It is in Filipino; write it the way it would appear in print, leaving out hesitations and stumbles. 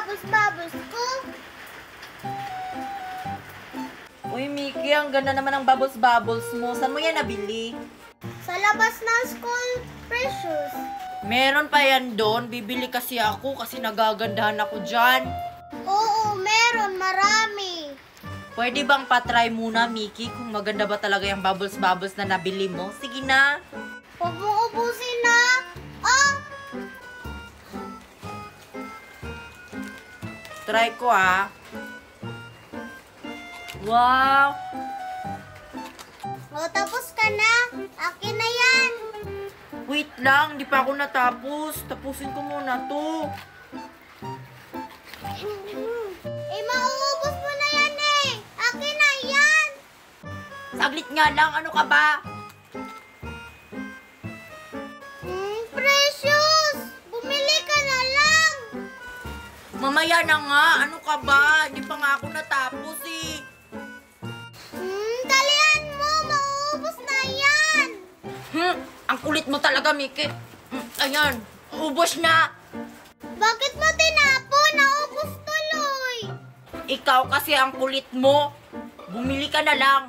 bubbles-bubbles ko. Uy, Mickey, ang ganda naman ng bubbles-bubbles mo. Saan mo yan nabili? Sa labas ng school, Precious. Meron pa yan doon. Bibili kasi ako kasi nagagandahan ako dyan. Oo, meron. Marami. Pwede bang patry muna, Mickey, kung maganda ba talaga yung bubbles-bubbles na nabili mo? Sige na. Huwag mong ubusin na. Ah! Try ko, ah. Wow! O, tapos ka na. Akin na yan. Wait lang, di pa ako natapos. Tapusin ko muna to. Mauubos mo na yan eh. Akin na yan. Saglit nga lang, ano ka ba? Precious! Bumili ka na lang. Mamaya na nga, ano ka ba? Di pa nga ako natapos eh. Dalian mo. Mauubos na yan. Ang kulit mo talaga, Mickey. Ayan, ubos na. Bakit mo tinapon? Naubos tuloy. Ikaw kasi ang kulit mo. Bumili ka na lang.